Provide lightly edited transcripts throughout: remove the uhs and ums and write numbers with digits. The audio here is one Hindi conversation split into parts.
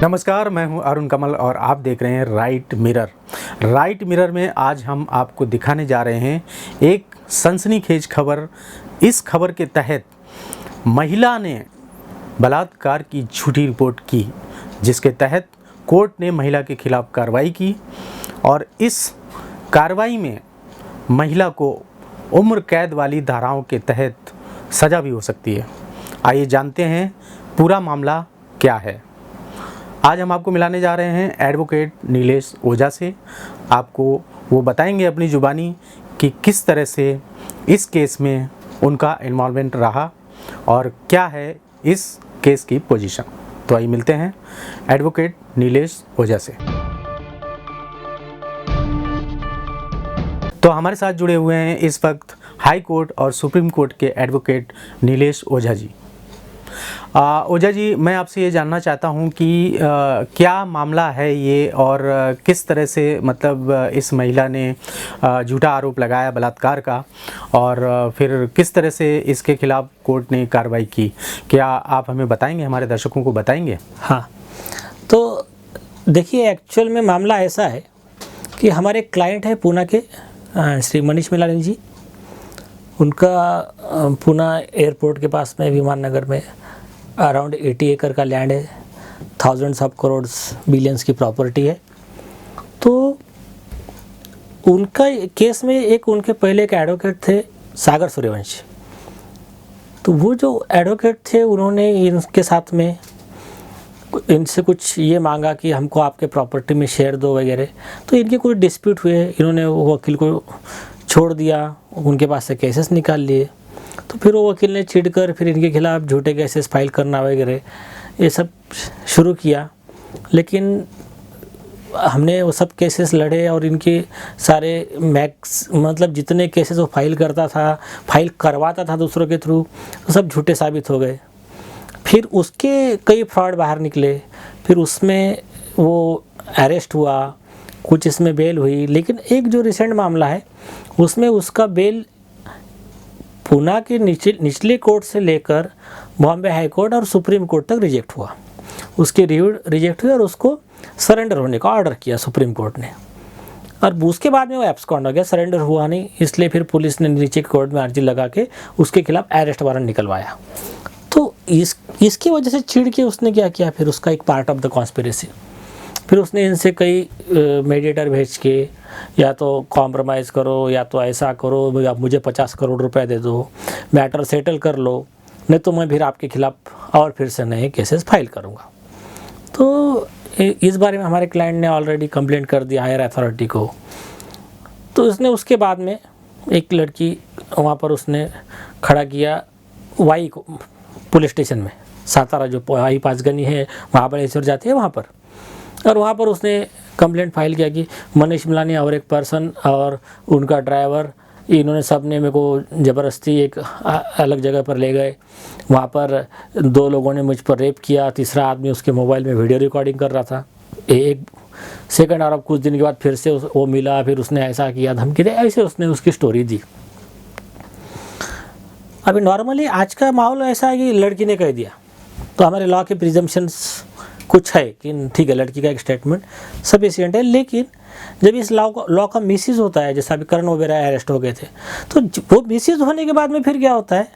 नमस्कार, मैं हूं अरुण कमल और आप देख रहे हैं राइट मिरर। राइट मिरर में आज हम आपको दिखाने जा रहे हैं एक सनसनीखेज खबर। इस खबर के तहत महिला ने बलात्कार की झूठी रिपोर्ट की, जिसके तहत कोर्ट ने महिला के खिलाफ कार्रवाई की और इस कार्रवाई में महिला को उम्र कैद वाली धाराओं के तहत सज़ा भी हो सकती है। आइए जानते हैं पूरा मामला क्या है। आज हम आपको मिलाने जा रहे हैं एडवोकेट नीलेश ओझा से। आपको वो बताएंगे अपनी ज़ुबानी कि किस तरह से इस केस में उनका इन्वॉल्वमेंट रहा और क्या है इस केस की पोजीशन। तो आइए मिलते हैं एडवोकेट नीलेश ओझा से। तो हमारे साथ जुड़े हुए हैं इस वक्त हाई कोर्ट और सुप्रीम कोर्ट के एडवोकेट नीलेश ओझा जी। ओझा जी, मैं आपसे ये जानना चाहता हूँ कि क्या मामला है ये और किस तरह से मतलब इस महिला ने झूठा आरोप लगाया बलात्कार का और फिर किस तरह से इसके खिलाफ कोर्ट ने कार्रवाई की। क्या आप हमें बताएंगे, हमारे दर्शकों को बताएंगे? हाँ, तो देखिए, एक्चुअल में मामला ऐसा है कि हमारे क्लाइंट है पूना के श्री मनीष मिलानी जी। उनका पूना एयरपोर्ट के पास में विमान नगर में अराउंड 80 एकड़ का लैंड है, थाउजेंड्स ऑफ करोड्स बिलियंस की प्रॉपर्टी है। तो उनका केस में उनके पहले एक एडवोकेट थे सागर सूर्यवंशी। तो वो जो एडवोकेट थे उन्होंने इनके साथ में इनसे कुछ ये मांगा कि हमको आपके प्रॉपर्टी में शेयर दो वगैरह। तो इनके कुछ डिस्प्यूट हुए, इन्होंने वो वकील को छोड़ दिया, उनके पास से केसेस निकाल लिए। तो फिर वो वकील ने चिढ़कर फिर इनके खिलाफ झूठे केसेस फाइल करना वगैरह ये सब शुरू किया। लेकिन हमने वो सब केसेस लड़े और इनके सारे मतलब जितने केसेस वो फाइल करवाता था दूसरों के थ्रू, तो सब झूठे साबित हो गए। फिर उसके कई फ्रॉड बाहर निकले, फिर उसमें वो अरेस्ट हुआ, कुछ इसमें बेल हुई। लेकिन एक जो रिसेंट मामला है उसमें उसका बेल पूना के निचले कोर्ट से लेकर बॉम्बे हाई कोर्ट और सुप्रीम कोर्ट तक रिजेक्ट हुआ। उसकी रिजेक्ट हुई और उसको सरेंडर होने का ऑर्डर किया सुप्रीम कोर्ट ने। और उसके बाद में वो एब्सकॉन्ड हो गया, सरेंडर हुआ नहीं, इसलिए फिर पुलिस ने नीचे कोर्ट में अर्जी लगा के उसके खिलाफ अरेस्ट वारंट निकलवाया। तो इसकी वजह से चिढ़ के उसने क्या किया, फिर उसका एक पार्ट ऑफ द कॉन्स्पिरेसी, फिर उसने इनसे कई मेडिएटर भेज के या तो कॉम्प्रोमाइज़ करो या तो ऐसा करो, या मुझे 50 करोड़ रुपए दे दो, मैटर सेटल कर लो, नहीं तो मैं फिर आपके खिलाफ और फिर से नए केसेस फाइल करूँगा। तो इस बारे में हमारे क्लाइंट ने ऑलरेडी कंप्लेंट कर दिया हायर अथॉरिटी को। तो उसने उसके बाद में एक लड़की वहाँ पर उसने खड़ा किया वाई को पुलिस स्टेशन में, सातारा जो वाई पाँचगनी है महाबलेश्वर जाती है वहाँ पर। और वहाँ पर उसने कंप्लेंट फाइल किया कि मनीष मिलानी और एक पर्सन और उनका ड्राइवर, इन्होंने सब ने मेरे को ज़बरदस्ती एक अलग जगह पर ले गए। वहाँ पर 2 लोगों ने मुझ पर रेप किया, तीसरा आदमी उसके मोबाइल में वीडियो रिकॉर्डिंग कर रहा था। एक सेकंड और अब कुछ दिन के बाद फिर से वो मिला, फिर उसने ऐसा किया, धमकी दे, ऐसे उसने उसकी स्टोरी दी। अभी नॉर्मली आज का माहौल ऐसा है कि लड़की ने कह दिया तो हमारे लॉ के प्रिजम्पशंस कुछ है कि ठीक है, लड़की का एक स्टेटमेंट सफिशिएंट है। लेकिन जब इस लॉ का मिसयूज़ होता है, जैसा अभी करण वगैरह अरेस्ट हो गए थे, तो वो मिसयूज़ होने के बाद में फिर क्या होता है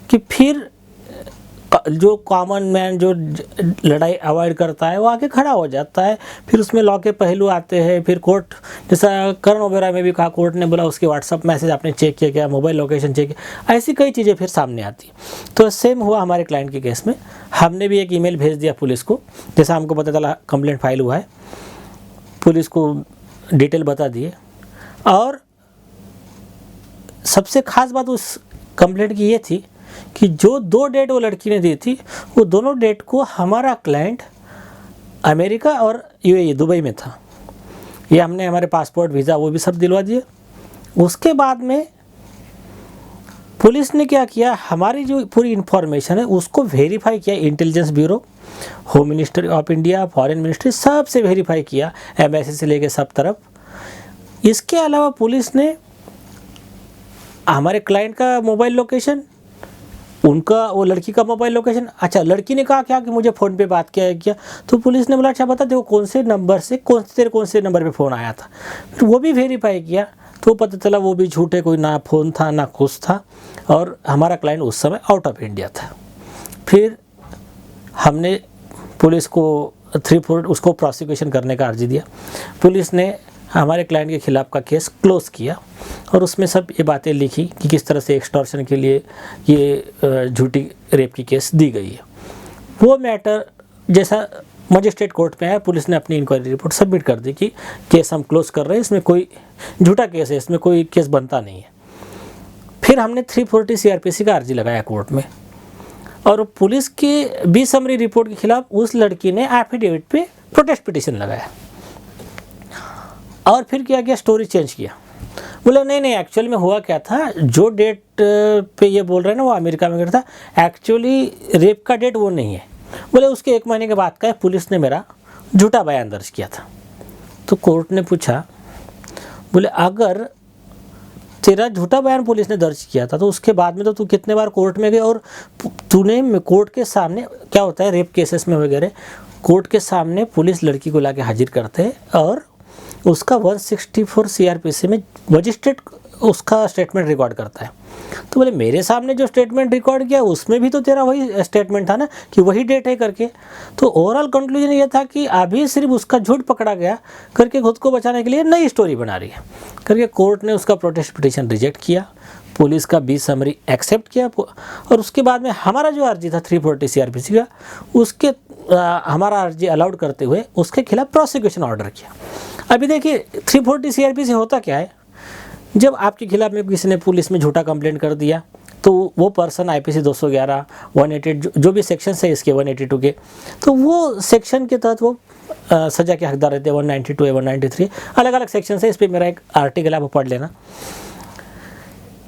कि फिर जो कॉमन मैन जो लड़ाई अवॉइड करता है वो आके खड़ा हो जाता है। फिर उसमें लॉ के पहलू आते हैं। फिर कोर्ट, जैसा करण वगैरह में भी कहा, कोर्ट ने बोला उसके व्हाट्सअप मैसेज आपने चेक किया क्या, मोबाइल लोकेशन चेक किया, ऐसी कई चीज़ें फिर सामने आती। तो सेम हुआ हमारे क्लाइंट के केस में। हमने भी एक ईमेल भेज दिया पुलिस को, जैसा हमको पता चला कंप्लेंट फाइल हुआ है, पुलिस को डिटेल बता दिए। और सबसे ख़ास बात उस कंप्लेंट की ये थी कि जो 2 डेट वो लड़की ने दी थी, वो दोनों डेट को हमारा क्लाइंट अमेरिका और यूएई दुबई में था। ये हमने हमारे पासपोर्ट वीज़ा वो भी सब दिलवा दिए। उसके बाद में पुलिस ने क्या किया, हमारी जो पूरी इन्फॉर्मेशन है उसको वेरीफाई किया। Intelligence bureau, home ministry of India, foreign ministry, सब से वेरीफाई किया, एम्बेसी से लेके सब तरफ। इसके अलावा पुलिस ने हमारे क्लाइंट का मोबाइल लोकेशन उनका वो लड़की का मोबाइल लोकेशन, अच्छा लड़की ने कहा क्या कि मुझे फ़ोन पे बात किया, तो पुलिस ने बोला अच्छा बता देखो कौन से नंबर से कौन से नंबर पे फ़ोन आया था। तो वो भी वेरीफाई किया तो पता चला वो भी झूठे, कोई ना फ़ोन था ना कुछ था, और हमारा क्लाइंट उस समय आउट ऑफ इंडिया था। फिर हमने पुलिस को 3-4 उसको प्रोसिक्यूशन करने का अर्जी दिया। पुलिस ने हमारे क्लाइंट के खिलाफ का केस क्लोज़ किया और उसमें सब ये बातें लिखी कि किस तरह से एक्सटॉर्शन के लिए ये झूठी रेप की केस दी गई है। वो मैटर जैसा मजिस्ट्रेट कोर्ट में आया, पुलिस ने अपनी इंक्वायरी रिपोर्ट सबमिट कर दी कि केस हम क्लोज़ कर रहे हैं, इसमें कोई झूठा केस है, इसमें कोई केस बनता नहीं है। फिर हमने 340 CRPC का अर्जी लगाया कोर्ट में, और पुलिस की 20 समरी रिपोर्ट के खिलाफ उस लड़की ने एफिडेविट पे प्रोटेस्ट पिटीशन लगाया। और फिर क्या किया, स्टोरी चेंज किया, बोले नहीं एक्चुअल में हुआ क्या था, जो डेट पे ये बोल रहे हैं ना वो अमेरिका में था, एक्चुअली रेप का डेट वो नहीं है। बोले उसके 1 महीने के बाद का है, पुलिस ने मेरा झूठा बयान दर्ज किया था। तो कोर्ट ने पूछा, बोले अगर तेरा झूठा बयान पुलिस ने दर्ज किया था तो उसके बाद में तो तू कितने बार कोर्ट में गए, और तूने कोर्ट के सामने, क्या होता है रेप केसेस में वगैरह कोर्ट के सामने पुलिस लड़की को लाके हाजिर करते हैं और उसका 164 CRPC में मजिस्ट्रेट उसका स्टेटमेंट रिकॉर्ड करता है। तो बोले मेरे सामने जो स्टेटमेंट रिकॉर्ड किया उसमें भी तो तेरा वही स्टेटमेंट था ना कि वही डेट है करके। तो ओवरऑल कंक्लूजन ये था कि अभी सिर्फ उसका झूठ पकड़ा गया करके खुद को बचाने के लिए नई स्टोरी बना रही है करके कोर्ट ने उसका प्रोटेस्ट पिटीशन रिजेक्ट किया, पुलिस का 20 समरी एक्सेप्ट किया, और उसके बाद में हमारा जो अर्जी था 340 CRPC का, उसके हमारा अर्जी अलाउड करते हुए उसके खिलाफ प्रोसिक्यूशन ऑर्डर किया। अभी देखिए 340 CRPC होता क्या है, जब आपके खिलाफ में किसी ने पुलिस में झूठा कंप्लेंट कर दिया तो वो पर्सन IPC 211, 188 जो भी सेक्शन है इसके 182 के, तो वो सेक्शन के तहत वो सज़ा के हकदार रहते हैं। 192 है, 193 अलग अलग सेक्शन है, इस पर मेरा एक आर्टिकल आप पढ़ लेना।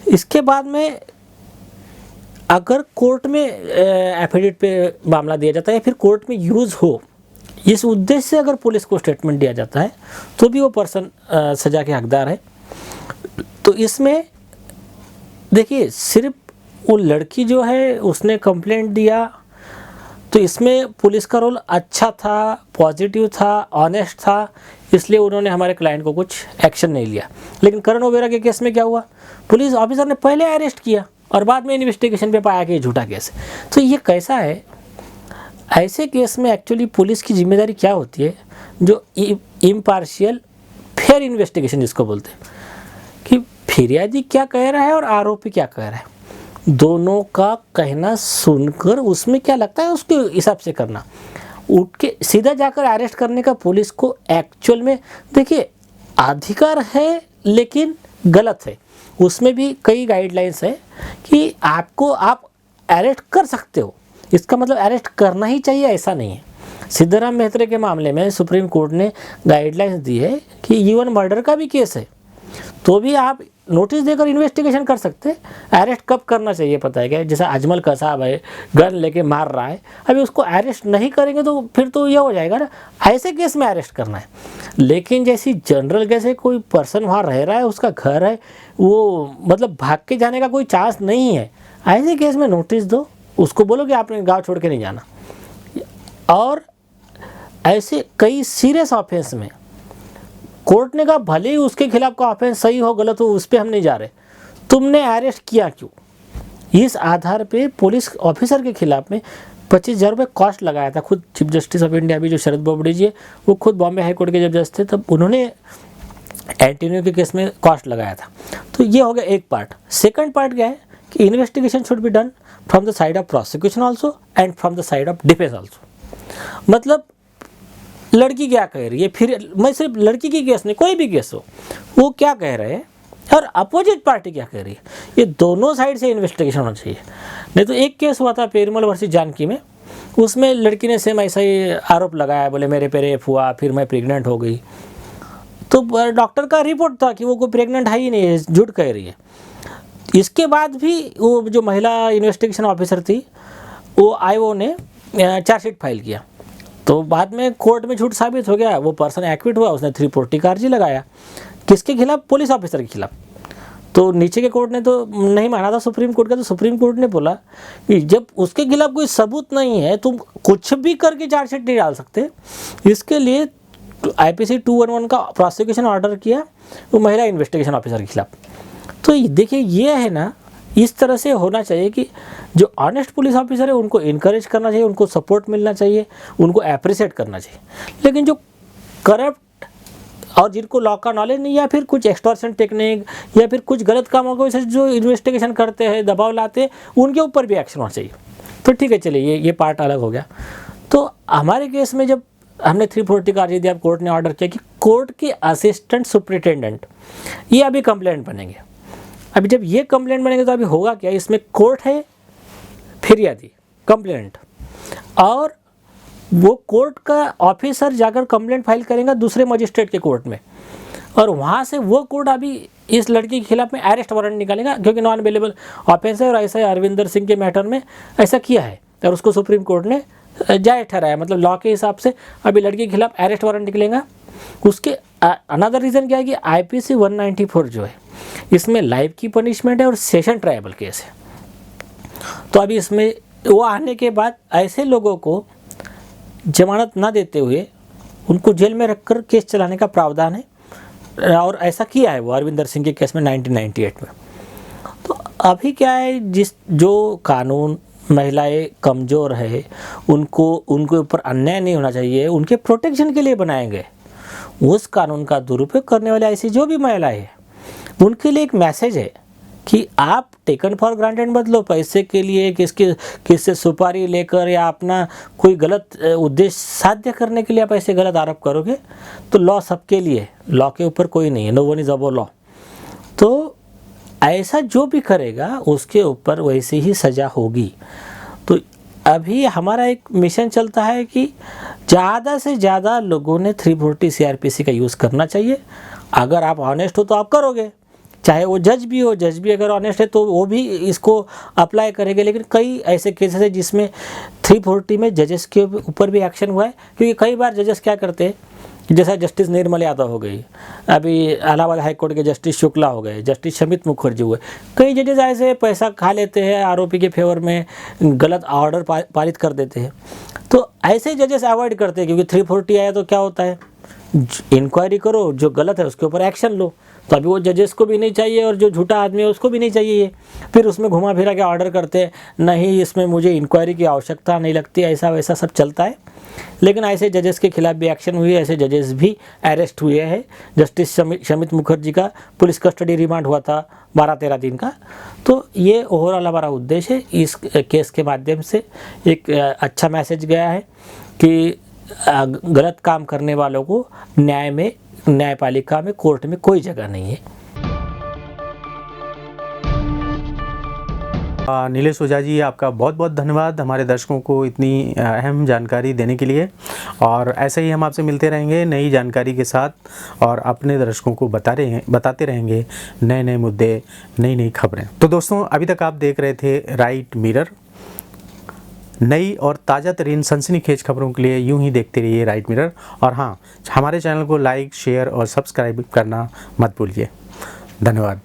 इसके बाद में अगर कोर्ट में एफिडेविट पे मामला दिया जाता है या फिर कोर्ट में यूज़ हो, इस उद्देश्य से अगर पुलिस को स्टेटमेंट दिया जाता है तो भी वो पर्सन सज़ा के हकदार है। तो इसमें देखिए सिर्फ वो लड़की जो है उसने कंप्लेंट दिया, तो इसमें पुलिस का रोल अच्छा था, पॉजिटिव था, ऑनेस्ट था, इसलिए उन्होंने हमारे क्लाइंट को कुछ एक्शन नहीं लिया। लेकिन करण ओबेरॉय के केस में क्या हुआ, पुलिस ऑफिसर ने पहले अरेस्ट किया और बाद में इन्वेस्टिगेशन पे पाया कि ये झूठा केस है। तो ये कैसा है, ऐसे केस में एक्चुअली पुलिस की जिम्मेदारी क्या होती है, जो इम्पार्शियल फेयर इन्वेस्टिगेशन जिसको बोलते हैं, कि फिरियादी क्या कह रहा है और आरोपी क्या कह रहा है, दोनों का कहना सुनकर उसमें क्या लगता है उसके हिसाब से करना। उठ के सीधा जाकर अरेस्ट करने का पुलिस को एक्चुअल में देखिए अधिकार है, लेकिन गलत है। उसमें भी कई गाइडलाइंस है कि आपको आप अरेस्ट कर सकते हो, इसका मतलब अरेस्ट करना ही चाहिए ऐसा नहीं है। सिद्धाराम मेहत्रे के मामले में सुप्रीम कोर्ट ने गाइडलाइंस दी है कि इवन मर्डर का भी केस है तो भी आप नोटिस देकर इन्वेस्टिगेशन कर सकते हैं। अरेस्ट कब करना चाहिए पता है क्या, जैसा अजमल कसाब है गन लेके मार रहा है, अभी उसको अरेस्ट नहीं करेंगे तो फिर तो यह हो जाएगा ना, ऐसे केस में अरेस्ट करना है। लेकिन जैसी जनरल कैसे कोई पर्सन वहाँ रह रहा है, उसका घर है, वो मतलब भाग के जाने का कोई चांस नहीं है, ऐसे केस में नोटिस दो, उसको बोलो कि आपने गाँव छोड़ के नहीं जाना। और ऐसे कई सीरियस ऑफेंस में कोर्ट ने कहा भले ही उसके खिलाफ का ऑफेंस सही हो गलत हो उस पर हम नहीं जा रहे, तुमने अरेस्ट किया क्यों। इस आधार पे पुलिस ऑफिसर के खिलाफ में 25,000 रुपये कॉस्ट लगाया था। खुद चीफ जस्टिस ऑफ इंडिया भी जो शरद बोबडे जी है, वो खुद बॉम्बे हाई कोर्ट के जब जज थे तब उन्होंने एंटोनियो के केस में कॉस्ट लगाया था। तो ये हो गया एक पार्ट। सेकंड पार्ट क्या है कि investigation should be done from the side of prosecution also and from the side of defence also. मतलब लड़की क्या कह रही है, फिर मैं सिर्फ लड़की की केस नहीं, कोई भी केस हो, वो क्या कह रहे हैं और अपोजिट पार्टी क्या कह रही है, ये दोनों साइड से इन्वेस्टिगेशन होना चाहिए। नहीं तो एक केस हुआ था पेरुमल वर्सेस जानकी में, उसमें लड़की ने सेम ऐसा ही आरोप लगाया, बोले मेरे पे रेप हुआ, फिर मैं प्रेग्नेंट हो गई। तो डॉक्टर का रिपोर्ट था कि वो कोई प्रेग्नेंट है ही नहीं है, झूठ कह रही है। इसके बाद भी वो जो महिला इन्वेस्टिगेशन ऑफिसर थी, वो आईओ ने चार्जशीट फाइल किया, तो बाद में कोर्ट में झूठ साबित हो गया, वो पर्सन एक्विट हुआ, उसने 340 का अर्जी लगाया। किसके खिलाफ? पुलिस ऑफिसर के खिलाफ। तो नीचे के कोर्ट ने तो नहीं माना था सुप्रीम कोर्ट का, तो सुप्रीम कोर्ट ने बोला कि जब उसके खिलाफ कोई सबूत नहीं है तुम कुछ भी करके चार्जशीट नहीं डाल सकते। इसके लिए IPC 211 का प्रोसिक्यूशन ऑर्डर किया वो महिला इन्वेस्टिगेशन ऑफिसर के खिलाफ। तो देखिए ये है ना, इस तरह से होना चाहिए कि जो ऑनेस्ट पुलिस ऑफिसर है उनको इनकरेज करना चाहिए, उनको सपोर्ट मिलना चाहिए, उनको अप्रिशिएट करना चाहिए। लेकिन जो करप्ट और जिनको लॉ का नॉलेज नहीं, या फिर कुछ एक्सटॉर्शन टेक्निक या फिर कुछ गलत कामों को जो इन्वेस्टिगेशन करते हैं, दबाव लाते हैं, उनके ऊपर भी एक्शन होना चाहिए। तो ठीक है, चलिए ये पार्ट अलग हो गया। तो हमारे केस में जब हमने 340 का अर्जी दिया, कोर्ट ने ऑर्डर किया कि कोर्ट के असिस्टेंट सुपरिटेंडेंट ये अभी कंप्लेंट बनेंगे। अभी जब ये कंप्लेंट बनेंगे तो अभी होगा क्या, इसमें कोर्ट है, फिरियादी, कंप्लेंट, और वो कोर्ट का ऑफिसर जाकर कंप्लेंट फाइल करेगा दूसरे मजिस्ट्रेट के कोर्ट में, और वहाँ से वो कोर्ट अभी इस लड़की के खिलाफ में अरेस्ट वारंट निकालेगा क्योंकि नॉन अवेलेबल ऑफेंस है। और ऐसा है अरविंदर सिंह के मैटर में ऐसा किया है और उसको सुप्रीम कोर्ट ने जायज़ ठहराया, मतलब लॉ के हिसाब से अभी लड़की के खिलाफ अरेस्ट वारंट निकलेगा। उसके अनदर रीज़न क्या है कि IPC 194 जो है इसमें लाइफ की पनिशमेंट है और सेशन ट्रायबल केस है। तो अभी इसमें वो आने के बाद ऐसे लोगों को जमानत ना देते हुए उनको जेल में रखकर केस चलाने का प्रावधान है, और ऐसा किया है वो अरविंदर सिंह के केस में 1998 में। तो अभी क्या है, जो कानून महिलाएं कमज़ोर है उनके ऊपर अन्याय नहीं होना चाहिए, उनके प्रोटेक्शन के लिए बनाए गए, उस कानून का दुरुपयोग करने वाले ऐसी जो भी महिलाएं हैं उनके लिए एक मैसेज है कि आप टेकन फॉर ग्रांटेड मत लो पैसे के लिए, किससे सुपारी लेकर या अपना कोई गलत उद्देश्य साध्य करने के लिए आप ऐसे गलत आरोप करोगे तो लॉ सबके लिए, लॉ के ऊपर कोई नहीं है, no one is above law. तो ऐसा जो भी करेगा उसके ऊपर वैसे ही सज़ा होगी। तो अभी हमारा एक मिशन चलता है कि ज़्यादा से ज़्यादा लोगों ने 340 CRPC का यूज़ करना चाहिए। अगर आप ऑनेस्ट हो तो आप करोगे, चाहे वो जज भी हो, जज भी अगर ऑनेस्ट है तो वो भी इसको अप्लाई करेंगे। लेकिन कई ऐसे केसेस है जिसमें 340 में जजेस के ऊपर भी एक्शन हुआ है, क्योंकि कई बार जजेस क्या करते हैं, जैसा जस्टिस निर्मल यादव हो गई, अभी इलाहाबाद हाई कोर्ट के जस्टिस शुक्ला हो गए, जस्टिस शमित मुखर्जी हुए, कई जजेस ऐसे पैसा खा लेते हैं, आरोपी के फेवर में गलत ऑर्डर पारित कर देते हैं। तो ऐसे जजेस अवॉइड करते हैं, क्योंकि 340 आया तो क्या होता है, इंक्वायरी करो, जो गलत है उसके ऊपर एक्शन लो। तो अभी वो जजेस को भी नहीं चाहिए और जो झूठा आदमी है उसको भी नहीं चाहिए ये, फिर उसमें घुमा फिरा के ऑर्डर करते हैं, नहीं इसमें मुझे इंक्वायरी की आवश्यकता नहीं लगती, ऐसा वैसा सब चलता है। लेकिन ऐसे जजेस के खिलाफ भी एक्शन हुई है, ऐसे जजेस भी अरेस्ट हुए हैं। जस्टिस शमित मुखर्जी का पुलिस कस्टडी रिमांड हुआ था 12-13 दिन का। तो ये ओवरऑल हमारा उद्देश्य है, इस केस के माध्यम से एक अच्छा मैसेज गया है कि गलत काम करने वालों को न्यायपालिका में, कोर्ट में कोई जगह नहीं है। नीलेश ओझा जी, आपका बहुत बहुत धन्यवाद हमारे दर्शकों को इतनी अहम जानकारी देने के लिए, और ऐसे ही हम आपसे मिलते रहेंगे नई जानकारी के साथ और अपने दर्शकों को बताते रहेंगे नए नए मुद्दे, नई नई खबरें। तो दोस्तों, अभी तक आप देख रहे थे राइट मिरर। नई और ताज़ा तरीन सनसनीखेज खबरों के लिए यूं ही देखते रहिए राइट मिरर, और हाँ, हमारे चैनल को लाइक, शेयर और सब्सक्राइब करना मत भूलिए। धन्यवाद।